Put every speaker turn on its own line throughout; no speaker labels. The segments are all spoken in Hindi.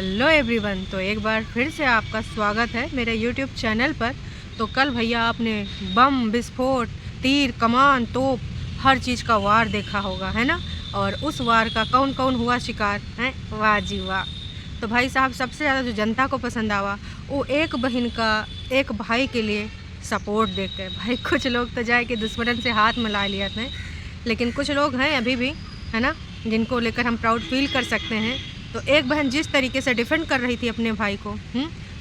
Hello everyone. तो एक बार फिर से आपका स्वागत है मेरे यूट्यूब चैनल पर। तो कल भैया आपने बम विस्फोट, तीर, कमान, तोप, हर चीज़ का वार देखा होगा, है ना। और उस वार का कौन कौन हुआ शिकार है, वाह जी वाह। तो भाई साहब, सबसे ज़्यादा जो जनता को पसंद आवा वो एक बहन का एक भाई के लिए सपोर्ट देख कर। भाई कुछ लोग तो जाए कि दुश्मन से हाथ मिला लिए थे, लेकिन कुछ लोग हैं अभी भी, है ना, जिनको लेकर हम प्राउड फील कर सकते हैं। तो एक बहन जिस तरीके से डिफेंड कर रही थी अपने भाई को,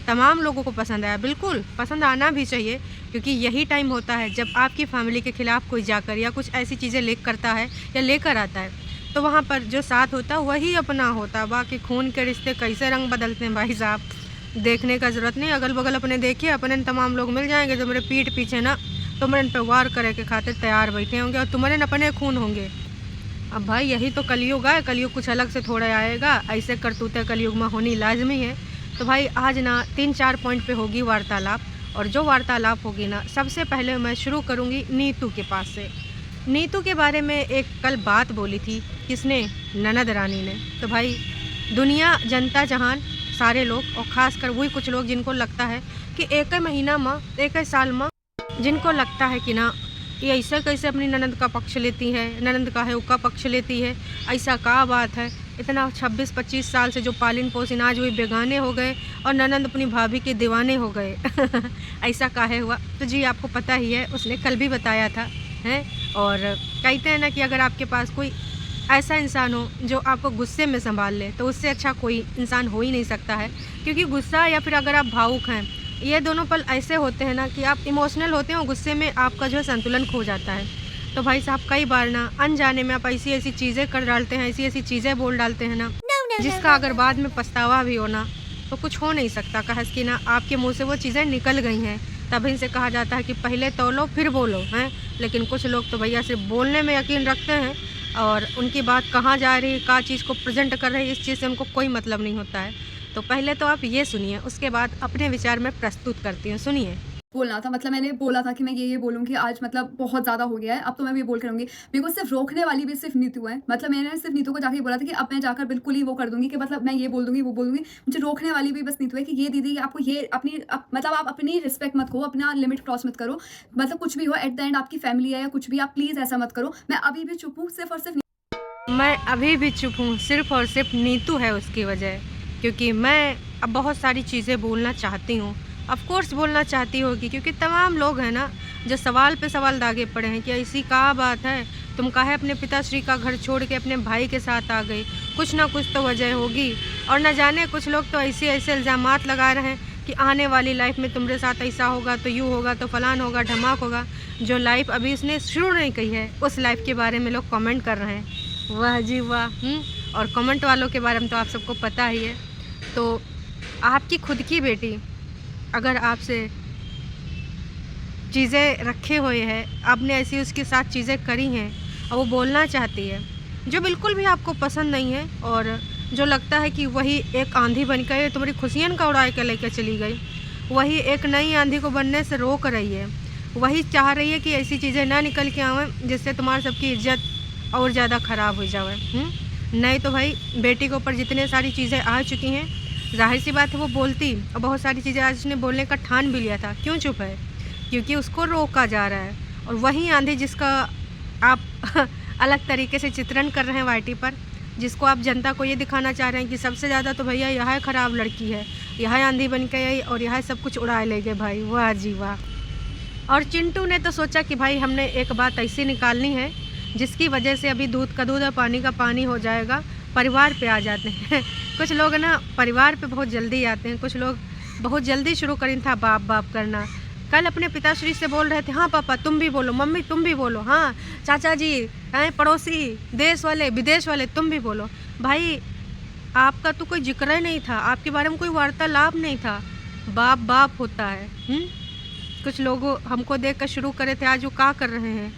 तमाम लोगों को पसंद आया। बिल्कुल पसंद आना भी चाहिए, क्योंकि यही टाइम होता है जब आपकी फैमिली के खिलाफ कोई जाकर या कुछ ऐसी चीज़ें लेकर करता है या लेकर आता है, तो वहाँ पर जो साथ होता है वही अपना होता है। बाकी खून के रिश्ते कैसे रंग बदलते हैं भाई साहब, देखने का ज़रूरत नहीं। अगल बगल अपने देखिए, अपने तमाम लोग मिल जाएंगे जो मेरे पीठ पीछे ना तुम्हारे पे वार करे के खातिर तैयार बैठे होंगे, और तुम्हारे अपने खून होंगे। अब भाई यही तो कलयुग है, कलयुग कुछ अलग से थोड़ा आएगा, ऐसे करतूतें कलयुग में होनी लाजमी है। तो भाई आज ना 3-4 पॉइंट पे होगी वार्तालाप, और जो वार्तालाप होगी ना, सबसे पहले मैं शुरू करूँगी नीतू के पास से। नीतू के बारे में एक कल बात बोली थी, किसने, ननद रानी ने। तो भाई दुनिया, जनता जहान, सारे लोग, और ख़ासकर वही कुछ लोग जिनको लगता है कि एक महीना में, एक साल में, जिनको लगता है कि ना ये ऐसा कैसे अपनी ननद का पक्ष लेती है, ननद का है उसका पक्ष लेती है, ऐसा क्या बात है। इतना 26-25 साल से जो पालिन पोसिन आज वही बेगाने हो गए और ननद अपनी भाभी के दीवाने हो गए। ऐसा काहे हुआ? तो जी आपको पता ही है, उसने कल भी बताया था, हैं। और कहते हैं ना कि अगर आपके पास कोई ऐसा इंसान हो जो आपको गुस्से में संभाल ले, तो उससे अच्छा कोई इंसान हो ही नहीं सकता है। क्योंकि गुस्सा या फिर अगर आप भावुक हैं, ये दोनों पल ऐसे होते हैं ना कि आप इमोशनल होते हैं और गुस्से में आपका जो है संतुलन खो जाता है। तो भाई साहब कई बार ना अनजाने में आप ऐसी ऐसी चीज़ें कर डालते हैं, ऐसी ऐसी चीज़ें बोल डालते हैं ना, जिसका अगर बाद में पछतावा भी हो ना, तो कुछ हो नहीं सकता। कहा कि ना आपके मुँह से वो चीज़ें निकल गई हैं, तभी से कहा जाता है कि पहले तौलो फिर बोलो, हैं। लेकिन कुछ लोग तो भैया सिर्फ बोलने में यकीन रखते हैं, और उनकी बात कहाँ जा रही है, क्या चीज़ को प्रेजेंट कर रही है, इस चीज़ से उनको कोई मतलब नहीं होता है। तो पहले तो आप ये सुनिए, उसके बाद अपने विचार में प्रस्तुत करती हूँ, सुनिए।
बोलना था, मतलब मैंने बोला था कि मैं ये बोलूँगी आज, मतलब बहुत ज़्यादा हो गया है, अब तो मैं भी बोल के रहूँगी। मेरे को सिर्फ रोकने वाली भी सिर्फ नीतू है। मतलब मैंने सिर्फ नीतू को जाके ये बोला था कि अब मैं जाकर बिल्कुल ही वो कर दूँगी कि मतलब मैं ये बोल दूँगी, वो बोल दूँगी। मुझे रोकने वाली भी बस नीतू है कि ये दीदी आपको ये अपनी मतलब आप अपनी रिस्पेक्ट मत खो, अपना लिमिट क्रॉस मत करो। मतलब कुछ भी हो, एट द एंड आपकी फैमिली है या कुछ भी, आप प्लीज़ ऐसा मत करो। मैं अभी भी चुप हूँ, सिर्फ और सिर्फ
मैं अभी भी चुप हूँ, सिर्फ और सिर्फ नीतू है उसकी वजह। क्योंकि मैं अब बहुत सारी चीज़ें बोलना चाहती हूँ, ऑफ कोर्स बोलना चाहती होगी, क्योंकि तमाम लोग हैं ना जो सवाल पे सवाल दागे पड़े हैं कि ऐसी क्या बात है, तुम काहे अपने पिताश्री का घर छोड़ के अपने भाई के साथ आ गई। कुछ ना कुछ तो वजह होगी, और न जाने कुछ लोग तो ऐसे ऐसे इल्ज़ामात लगा रहे हैं कि आने वाली लाइफ में तुम्हारे साथ ऐसा होगा, तो यूँ होगा, तो फलान होगा, ढमाक होगा। जो लाइफ अभी उसने शुरू नहीं की है, उस लाइफ के बारे में लोग कमेंट कर रहे हैं, वाह जी वाह। और कमेंट वालों के बारे में तो आप सबको पता ही है। तो आपकी खुद की बेटी अगर आपसे चीज़ें रखे हुए है, आपने ऐसी उसके साथ चीज़ें करी हैं, और वो बोलना चाहती है जो बिल्कुल भी आपको पसंद नहीं है, और जो लगता है कि वही एक आंधी बन कर तुम्हारी खुशियाँ का उड़ा के लेकर चली गई, वही एक नई आंधी को बनने से रोक रही है, वही चाह रही है कि ऐसी चीज़ें ना निकल के आवें जिससे तुम्हारी सबकी इज्जत और ज़्यादा ख़राब हो जाए। नहीं तो भाई बेटी के ऊपर जितने सारी चीज़ें आ चुकी हैं, जाहिर सी बात है वो बोलती, और बहुत सारी चीज़ें आज उसने बोलने का ठान भी लिया था। क्यों चुप है? क्योंकि उसको रोका जा रहा है, और वही आंधी जिसका आप अलग तरीके से चित्रण कर रहे हैं वाईटी पर, जिसको आप जनता को ये दिखाना चाह रहे हैं कि सबसे ज़्यादा तो भैया यह ख़राब लड़की है, यह आंधी बन के आई और यह सब कुछ उड़ा ले गए। भाई वाह जी वाह। और चिंटू ने तो सोचा कि भाई हमने एक बात ऐसी निकालनी है जिसकी वजह से अभी दूध का दूध और पानी का पानी हो जाएगा, परिवार पे आ जाते हैं। कुछ लोग ना परिवार पे बहुत जल्दी आते हैं, कुछ लोग बहुत जल्दी शुरू करें था बाप बाप करना। कल अपने पिताश्री से बोल रहे थे, हाँ पापा तुम भी बोलो, मम्मी तुम भी बोलो, हाँ चाचा जी, हैं पड़ोसी, देश वाले विदेश वाले तुम भी बोलो। भाई आपका तो कोई जिक्र ही नहीं था, आपके बारे में कोई वार्तालाप नहीं था। बाप बाप होता है। कुछ लोग हमको देख कर शुरू करे थे, आज वो क्या कर रहे हैं।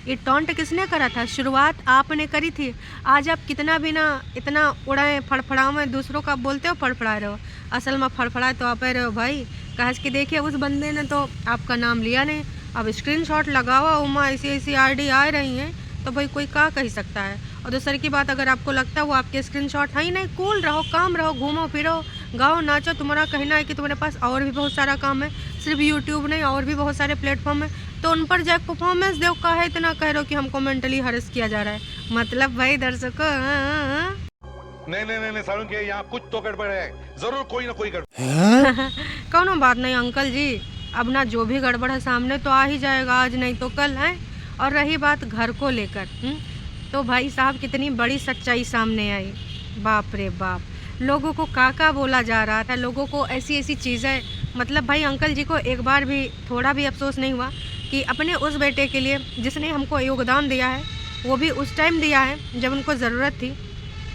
ये टॉन्ट किसने करा था? शुरुआत आपने करी थी। आज आप कितना भी ना इतना उड़ाएं फड़फड़ाओ में, दूसरों का बोलते हो फड़फड़ा रहे हो, असल में फड़फड़ा तो आप रहे हो भाई। कहा कि देखिए उस बंदे ने तो आपका नाम लिया नहीं, अब स्क्रीनशॉट लगावा, उमा ऐसी ऐसी आईडी आ रही हैं, तो भाई कोई क्या कह सकता है। और दूसरी की बात, अगर आपको लगता है वो आपके स्क्रीनशॉट है ही नहीं, कूल रहो, काम रहो, घूमो फिरो, गाओ नाचो, तुम्हारा कहना है कि तुम्हारे पास और भी बहुत सारा काम है, सिर्फ यूट्यूब नहीं और भी बहुत सारे प्लेटफॉर्म है, तो उन पर जाकर परफॉर्मेंस दो। काहे इतना कह रहे हो कि हमको मेंटली हरेस किया जा रहा है? मतलब भाई दर्शकों,
नहीं सारुण के यहाँ कुछ तो गड़बड़ है, जरूर कोई ना कोई गड़बड़।
कौनो बात नहीं अंकल जी, अब ना जो भी गड़बड़ है सामने तो आ ही जाएगा, आज नहीं तो कल है। और रही बात घर को लेकर, तो भाई साहब कितनी बड़ी सच्चाई सामने आई, बाप रे बाप। लोगों को काका बोला जा रहा था, लोगों को ऐसी ऐसी चीज़ें, मतलब भाई अंकल जी को एक बार भी थोड़ा भी अफसोस नहीं हुआ कि अपने उस बेटे के लिए जिसने हमको योगदान दिया है, वो भी उस टाइम दिया है जब उनको ज़रूरत थी।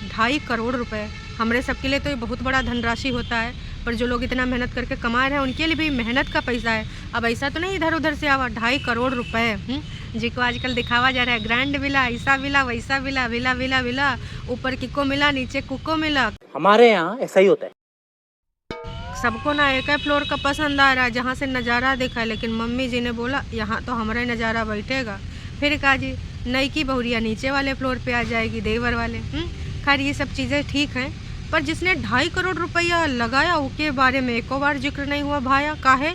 2.5 करोड़ रुपए हमारे सबके लिए तो ये बहुत बड़ा धनराशि होता है, पर जो लोग इतना मेहनत करके कमा रहे हैं उनके लिए भी मेहनत का पैसा है। अब ऐसा तो नहीं इधर उधर से आवा, 2.5 करोड़ रुपए जिसको आजकल दिखावा जा रहा है, ग्रैंड विला, ऐसा विला वैसा विला, विला विला विला, ऊपर किको मिला नीचे कुको मिला।
हमारे यहाँ ऐसा ही होता है।
सबको ना एक ही फ्लोर का पसंद आ रहा है जहाँ से नज़ारा देखा है, लेकिन मम्मी जी ने बोला यहाँ तो हमारा ही नज़ारा बैठेगा। फिर कहा जी नई की बहुरिया नीचे वाले फ्लोर पे आ जाएगी, देवर वाले। खैर ये सब चीज़ें ठीक हैं, पर जिसने 2.5 करोड़ रुपया लगाया उसके बारे में एको बार जिक्र नहीं हुआ। भाया काहे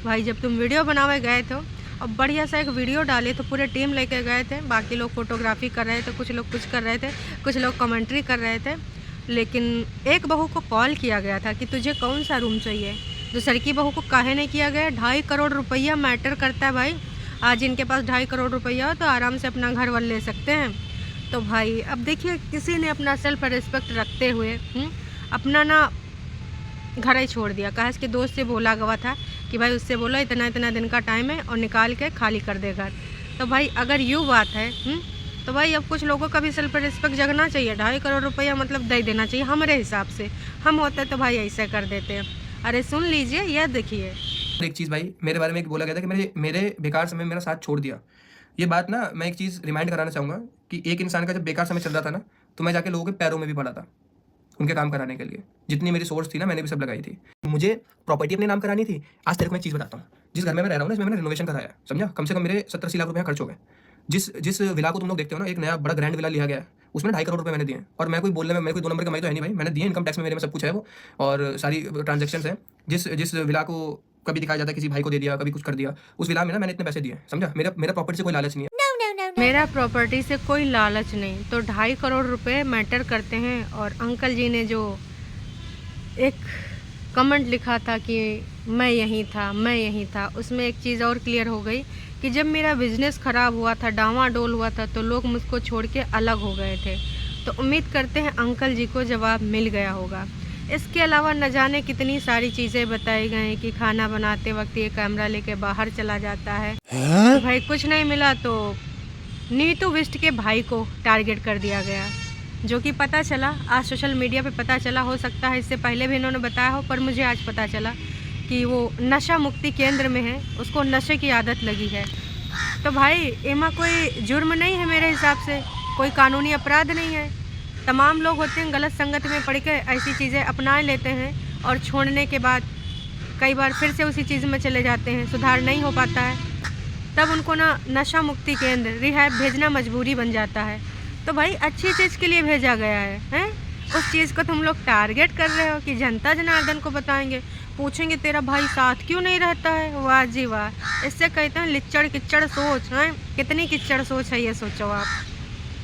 भाई, जब तुम वीडियो बनावे गए थे और बढ़िया सा एक वीडियो डाले तो पूरे टीम लेके गए थे, बाकी लोग फोटोग्राफी कर रहे थे, कुछ लोग कुछ कर रहे थे, कुछ लोग कमेंट्री कर रहे थे, लेकिन एक बहू को कॉल किया गया था कि तुझे कौन सा रूम चाहिए। दूसरी की बहू को काहे नहीं किया गया? 2.5 करोड़ रुपया मैटर करता है भाई। आज इनके पास 2.5 करोड़ रुपया हो तो आराम से अपना घर वर ले सकते हैं। तो भाई अब देखिए, किसी ने अपना सेल्फ रिस्पेक्ट रखते हुए अपना ना घर ही छोड़ दिया। कहा इसके दोस्त से बोला गया था कि भाई उससे बोलो इतना इतना दिन का टाइम है और निकाल के खाली कर दे घर। तो भाई अगर यूँ बात है तो भाई अब कुछ लोगों का भी सेल्फ रिस्पेक्ट जगना चाहिए। 2.5 करोड़ रुपया मतलब दे देना चाहिए हमारे हिसाब से। हम होते तो भाई ऐसे कर देते हैं। अरे सुन लीजिए, यह देखिए।
एक चीज़ भाई, मेरे बारे में एक बोला गया था कि मेरे बेकार समय में मेरा साथ छोड़ दिया। ये बात ना मैं एक चीज़ रिमाइंड कराना चाहूँगा कि एक इंसान का जब बेकार समय चल रहा था ना, तो मैं जाके लोगों के पैरों में भी पड़ा था उनके काम कराने के लिए। जितनी मेरी सोर्स थी ना, मैंने भी सब लगाई थी। मुझे प्रॉपर्टी अपने नाम करानी थी। आज तेरे को मैं एक चीज़ बताता हूँ, जिस घर में मैं रह रहा हूँ ना, इसमें मैंने रिनोवेशन कराया, समझा। कम से कम मेरे 70-80 लाख रुपये खर्च हो गए। जिस विला को तुम लोग देखते हो ना, एक नया बड़ा ग्रैंड विला लिया गया है, उसमें 2.5 करोड़ रुपये मैंने दिए। और मैं कोई बोलने में, मेरे कोई 2 नंबर कमाई तो है नहीं भाई, मैंने दिए। इनकम टैक्स में मेरे में सब कुछ है वो, और सारी ट्रांजेक्शन है। जिस विला को कभी दिखाया जाता है किसी भाई को दे दिया, कभी कुछ कर दिया, उस विला में ना मैंने इतने पैसे दिए, समझा। मेरा प्रॉपर्टी से कोई लालच नहीं है।
मेरा प्रॉपर्टी से कोई लालच नहीं, तो 2.5 करोड़ रुपए मैटर करते हैं। और अंकल जी ने जो एक कमेंट लिखा था कि मैं यहीं था, उसमें एक चीज़ और क्लियर हो गई कि जब मेरा बिजनेस ख़राब हुआ था, डावाडोल हुआ था, तो लोग मुझको छोड़ के अलग हो गए थे। तो उम्मीद करते हैं अंकल जी को जवाब मिल गया होगा। इसके अलावा न जाने कितनी सारी चीज़ें बताई गई कि खाना बनाते वक्त ये कैमरा लेके बाहर चला जाता है। तो भाई कुछ नहीं मिला तो नीतू विष्ट के भाई को टारगेट कर दिया गया, जो कि पता चला आज सोशल मीडिया पे पता चला। हो सकता है इससे पहले भी इन्होंने बताया हो, पर मुझे आज पता चला कि वो नशा मुक्ति केंद्र में है, उसको नशे की आदत लगी है। तो भाई एमा कोई जुर्म नहीं है मेरे हिसाब से, कोई कानूनी अपराध नहीं है। तमाम लोग होते हैं गलत संगत में पड़ के ऐसी चीज़ें अपना लेते हैं और छोड़ने के बाद कई बार फिर से उसी चीज़ में चले जाते हैं, सुधार नहीं हो पाता है, तब उनको ना नशा मुक्ति केंद्र रिहैब भेजना मजबूरी बन जाता है। तो भाई अच्छी चीज़ के लिए भेजा गया है? उस चीज़ को तुम लोग टारगेट कर रहे हो कि जनता जनार्दन को बताएंगे, पूछेंगे तेरा भाई साथ क्यों नहीं रहता है। वाह जी वाह, इससे कहते हैं लिच्चड़ किच्चड़ सोच है। कितनी किच्चड़ सोच है ये, सोचो आप।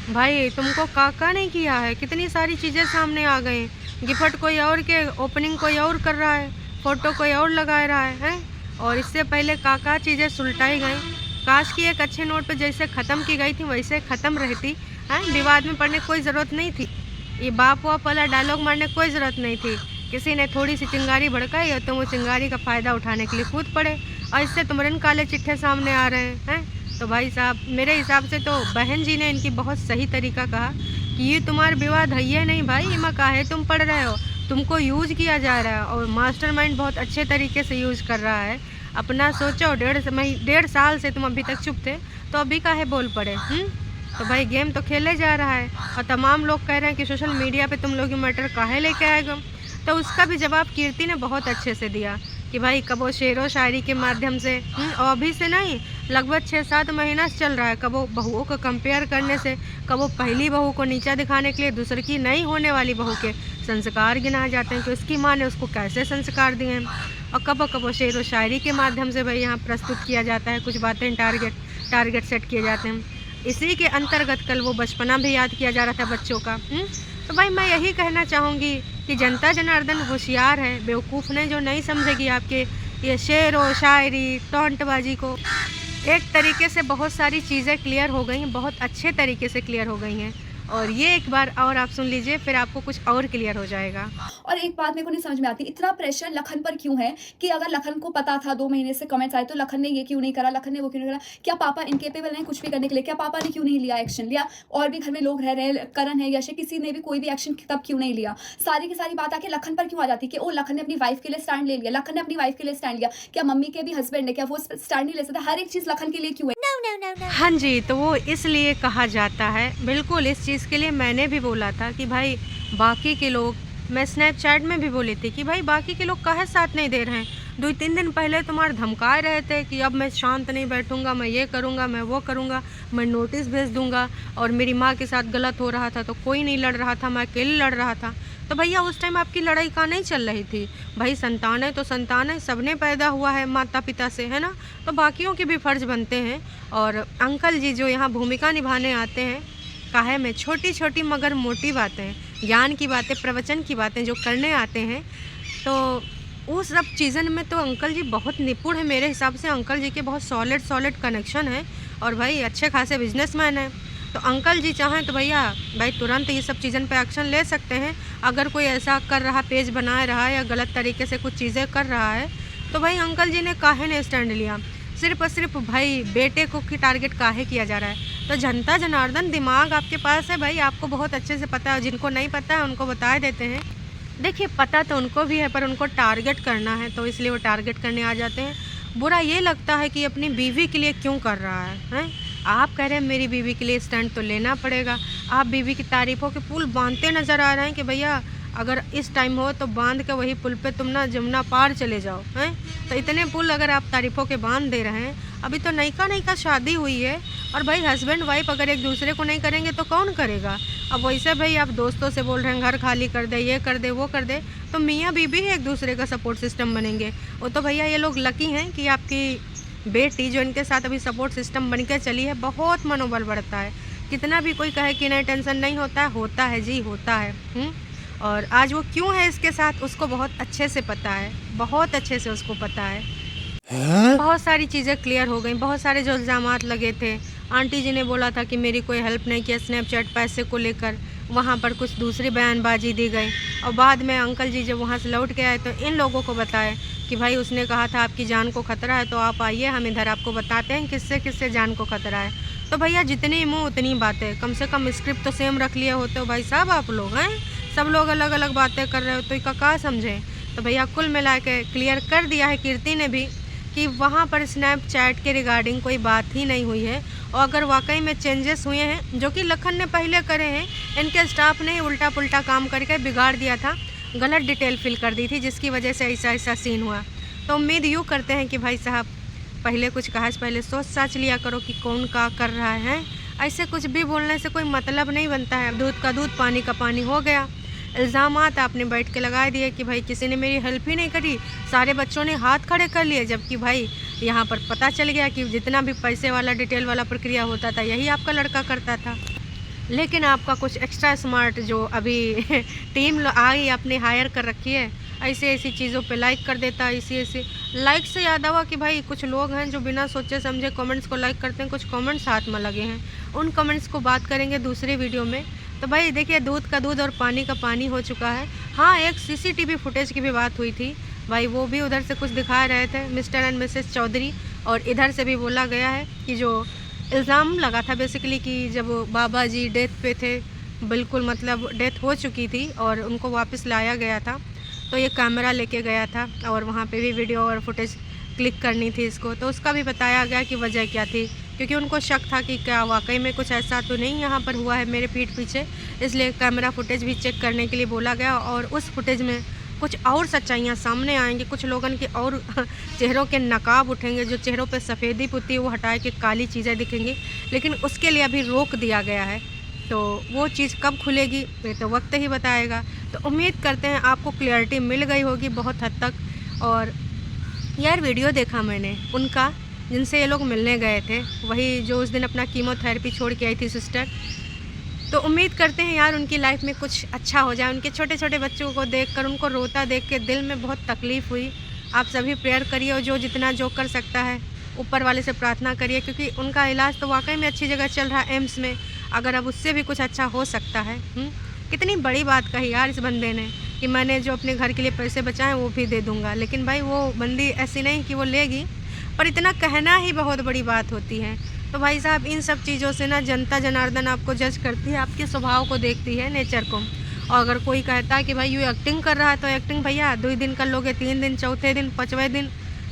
भाई तुमको काका नहीं किया है, कितनी सारी चीज़ें सामने आ गई। गिफ्ट कोई और के, ओपनिंग कोई और कर रहा है, फ़ोटो कोई और लगा रहा है। और इससे पहले काका चीज़ें सुलटाई गई। काश की एक अच्छे नोट पे जैसे ख़त्म की गई थी वैसे ख़त्म रहती है। विवाद में पड़ने की कोई ज़रूरत नहीं थी, ये बाप वाप वाला डायलॉग मारने की कोई ज़रूरत नहीं थी। किसी ने थोड़ी सी चिंगारी भड़काई और तुम वो चिंगारी का फ़ायदा उठाने के लिए कूद पड़े, और इससे तुम्हारे काले चिट्ठे सामने आ रहे हैं। तो भाई साहब मेरे हिसाब से तो बहन जी ने इनकी बहुत सही तरीका कहा कि ये तुम्हारा विवाद है ये नहीं भाई, इमा काहे तुम पढ़ रहे हो, तुमको यूज़ किया जा रहा है और मास्टरमाइंड बहुत अच्छे तरीके से यूज़ कर रहा है। अपना सोचो, 1.5 साल से तुम अभी तक चुप थे, तो अभी काहे बोल पड़े। तो भाई गेम तो खेले जा रहा है और तमाम लोग कह रहे हैं कि सोशल मीडिया पे तुम लोग ये मैटर काहे लेके आएगा। तो उसका भी जवाब कीर्ति ने बहुत अच्छे से दिया कि भाई कबो शेरो शायरी के माध्यम से और अभी से नहीं, लगभग 6-7 महीना से चल रहा है, कबो बहुओं को कंपेयर करने से, कबो पहली बहू को नीचा दिखाने के लिए दूसरी की नहीं होने वाली बहू के संस्कार गिनाए जाते हैं कि उसकी माँ ने उसको कैसे संस्कार दिए हैं। और कबो कबो शेरो शायरी के माध्यम से भाई यहाँ प्रस्तुत किया जाता है, कुछ बातें टारगेट सेट किए जाते हैं। इसी के अंतर्गत कल वो बचपना भी याद किया जा रहा था बच्चों का। तो भाई मैं यही कहना चाहूँगी कि जनता जनार्दन होशियार है, बेवकूफ़ नहीं जो नहीं समझेगी आपके ये शेर और शायरी टोंटबाजी को। एक तरीके से बहुत सारी चीज़ें क्लियर हो गई हैं, बहुत अच्छे तरीके से क्लियर हो गई हैं, और ये एक बार और आप सुन लीजिए, फिर आपको कुछ और क्लियर हो जाएगा।
और एक बात मेरे को नहीं समझ में आती, इतना प्रेशर लखन पर क्यों है कि अगर लखन को पता था 2 महीने से कमेंट्स आए तो लखन ने ये क्यों नहीं करा, लखन ने वो क्यों नहीं करा? क्या पापा इनकेपेबल हैं कुछ भी करने के लिए? क्या पापा ने क्यों नहीं लिया एक्शन? लिया और भी घर में लोग रह रहे हैं, करण है, यश है, किसी ने भी कोई भी एक्शन तब क्यों नहीं लिया? सारी की सारी बात आके लखन पर क्यों आ जाती कि ओ लखन ने अपनी वाइफ के लिए स्टैंड ले लिया, लखन ने अपनी वाइफ के लिए स्टैंड लिया। क्या मम्मी के भी हस्बैंड है, क्या वो स्टैंड नहीं ले सकता? हर एक चीज़ लखन के लिए क्यों है?
हाँ जी, तो वो इसलिए कहा जाता है, बिल्कुल इस चीज़ के लिए मैंने भी बोला था कि भाई बाकी के लोग, मैं स्नैपचैट में भी बोली थी कि भाई बाकी के लोग काहे साथ नहीं दे रहे हैं। 2-3 दिन पहले तुम्हारे धमकाए रहे थे कि अब मैं शांत नहीं बैठूंगा, मैं ये करूंगा, मैं वो करूंगा, मैं नोटिस भेज दूंगा, और मेरी माँ के साथ गलत हो रहा था तो कोई नहीं लड़ रहा था, मैं अकेले लड़ रहा था। तो भैया उस टाइम आपकी लड़ाई का नहीं चल रही थी। भाई संतान है तो संतान है, सबने पैदा हुआ है माता पिता से, है ना, तो बाकियों के भी फ़र्ज़ बनते हैं। और अंकल जी जो यहाँ भूमिका निभाने आते हैं, काहे में छोटी छोटी मगर मोटी बातें, ज्ञान की बातें, प्रवचन की बातें जो करने आते हैं, तो उस सब चीज़न में तो अंकल जी बहुत निपुण है। मेरे हिसाब से अंकल जी के बहुत सॉलिड कनेक्शन है और भाई अच्छे खासे बिजनेसमैन हैं। तो अंकल जी चाहें तो भैया भाई तुरंत ये सब चीज़न पे एक्शन ले सकते हैं। अगर कोई ऐसा कर रहा, पेज बना रहा है या गलत तरीके से कुछ चीज़ें कर रहा है, तो भाई अंकल जी ने काहे ने स्टैंड लिया? सिर्फ और सिर्फ भाई बेटे को की टारगेट काहे किया जा रहा है? तो जनता जनार्दन दिमाग आपके पास है भाई, आपको बहुत अच्छे से पता है। जिनको नहीं पता है उनको बता देते हैं। देखिए पता तो उनको भी है, पर उनको टारगेट करना है तो इसलिए वो टारगेट करने आ जाते हैं। बुरा ये लगता है कि अपनी बीवी के लिए क्यों कर रहा है? आप कह रहे हैं मेरी बीवी के लिए स्टैंड तो लेना पड़ेगा। आप बीवी की तारीफ़ों के पुल बांधते नज़र आ रहे हैं कि भैया अगर इस टाइम हो तो बांध के वही पुल पे तुम ना जमुना पार चले जाओ, हैं? तो इतने पुल अगर आप तारीफ़ों के बांध दे रहे हैं, अभी तो नयका शादी हुई है, और भाई हस्बैंड वाइफ अगर एक दूसरे को नहीं करेंगे तो कौन करेगा? अब वैसे भाई आप दोस्तों से बोल रहे हैं घर खाली कर दे, ये कर दे, वो कर दे, तो मियाँ बीबी ही एक दूसरे का सपोर्ट सिस्टम बनेंगे। वो तो भैया ये लोग लकी हैं कि आपकी बेटी जो इनके साथ अभी सपोर्ट सिस्टम बन के चली है। बहुत मनोबल बढ़ता है, कितना भी कोई कहे कि नहीं टेंशन नहीं होता है जी, होता है। और आज वो क्यों है इसके साथ उसको बहुत अच्छे से पता है, बहुत अच्छे से उसको पता है। बहुत सारी चीज़ें क्लियर हो गई, बहुत सारे जो इल्ज़ामात लगे थे। आंटी जी ने बोला था कि मेरी कोई हेल्प नहीं किया स्नैपचैट पैसे को लेकर, वहाँ पर कुछ दूसरी बयानबाजी दी गई। और बाद में अंकल जी जब वहाँ से लौट के आए तो इन लोगों को बताए कि भाई उसने कहा था आपकी जान को खतरा है, तो आप आइए हम इधर आपको बताते हैं किससे किससे जान को खतरा है। तो भैया जितनी मुँह उतनी बातें, कम से कम स्क्रिप्ट तो सेम रख लिए होते हो भाई साहब आप लोग, हैं? सब लोग अलग अलग बातें कर रहे हो तो क्या समझें? तो भैया कुल मिला के क्लियर कर दिया है कीर्ति ने भी कि वहाँ पर स्नैपचैट के रिगार्डिंग कोई बात ही नहीं हुई है। और अगर वाकई में चेंजेस हुए हैं जो कि लखन ने पहले करे हैं, इनके स्टाफ ने उल्टा पुल्टा काम करके बिगाड़ दिया था, गलत डिटेल फिल कर दी थी जिसकी वजह से ऐसा सीन हुआ। तो उम्मीद यूँ करते हैं कि भाई साहब पहले कुछ कहा से पहले सोच साच लिया करो कि कौन क्या कर रहा है। ऐसे कुछ भी बोलने से कोई मतलब नहीं बनता है। दूध का दूध पानी का पानी हो गया। इल्ज़ामात आपने बैठ के लगा दिए कि भाई किसी ने मेरी हेल्प ही नहीं करी, सारे बच्चों ने हाथ खड़े कर लिए, जबकि भाई यहाँ पर पता चल गया कि जितना भी पैसे वाला डिटेल वाला प्रक्रिया होता था यही आपका लड़का करता था। लेकिन आपका कुछ एक्स्ट्रा स्मार्ट जो अभी टीम आई आपने हायर कर रखी है, ऐसी चीज़ों पे लाइक कर देता है। ऐसी लाइक से याद आवा कि भाई कुछ लोग हैं जो बिना सोचे समझे कमेंट्स को लाइक करते हैं, कुछ कमेंट्स हाथ में लगे हैं। उन कमेंट्स को बात करेंगे दूसरी वीडियो में। तो भाई देखिए दूध का दूध और पानी का पानी हो चुका है। हाँ, एक CCTV फुटेज की भी बात हुई थी भाई, वो भी उधर से कुछ दिखा रहे थे मिस्टर एंड मिसेस चौधरी, और इधर से भी बोला गया है कि जो इल्ज़ाम लगा था बेसिकली कि जब बाबा जी डेथ पे थे, बिल्कुल मतलब डेथ हो चुकी थी और उनको वापस लाया गया था, तो ये कैमरा लेके गया था और वहाँ पे भी वीडियो और फुटेज क्लिक करनी थी इसको। तो उसका भी बताया गया कि वजह क्या थी, क्योंकि उनको शक था कि क्या वाकई में कुछ ऐसा तो नहीं यहाँ पर हुआ है मेरे पीठ पीछे, इसलिए कैमरा फुटेज भी चेक करने के लिए बोला गया। और उस फुटेज में कुछ और सच्चाइयाँ सामने आएंगी, कुछ लोगों के और चेहरों के नकाब उठेंगे, जो चेहरों पे सफ़ेदी पुती है वो हटा के काली चीज़ें दिखेंगी, लेकिन उसके लिए अभी रोक दिया गया है। तो वो चीज़ कब खुलेगी ये तो वक्त ही बताएगा। तो उम्मीद करते हैं आपको क्लियरिटी मिल गई होगी बहुत हद तक। और यार वीडियो देखा मैंने उनका जिनसे ये लोग मिलने गए थे, वही जो उस दिन अपना कीमोथेरेपी छोड़ के आई थी सिस्टर। तो उम्मीद करते हैं यार उनकी लाइफ में कुछ अच्छा हो जाए। उनके छोटे छोटे बच्चों को देखकर, उनको रोता देख के दिल में बहुत तकलीफ़ हुई। आप सभी प्रेयर करिए और जो जितना जो कर सकता है ऊपर वाले से प्रार्थना करिए, क्योंकि उनका इलाज तो वाकई में अच्छी जगह चल रहा है एम्स में। अगर अब उससे भी कुछ अच्छा हो सकता है। कितनी बड़ी बात कही यार इस बंदे ने कि मैंने जो अपने घर के लिए पैसे बचाए वो भी दे दूँगा। लेकिन भाई वो बंदी ऐसी नहीं कि वो लेगी, पर इतना कहना ही बहुत बड़ी बात होती है। तो भाई साहब इन सब चीज़ों से ना जनता जनार्दन आपको जज करती है, आपके स्वभाव को देखती है, नेचर को। और अगर कोई कहता है कि भाई ये एक्टिंग कर रहा है तो एक्टिंग भैया 2 दिन कर लोगे, 3 दिन, चौथे दिन, 5वें दिन,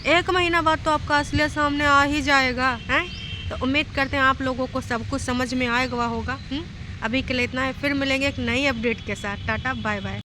1 महीना बाद तो आपका असलियत सामने आ ही जाएगा हैं। तो उम्मीद करते हैं आप लोगों को सब कुछ समझ में आएगा होगा। अभी के लिए इतना है, फिर मिलेंगे एक नई अपडेट के साथ। Tata bye bye.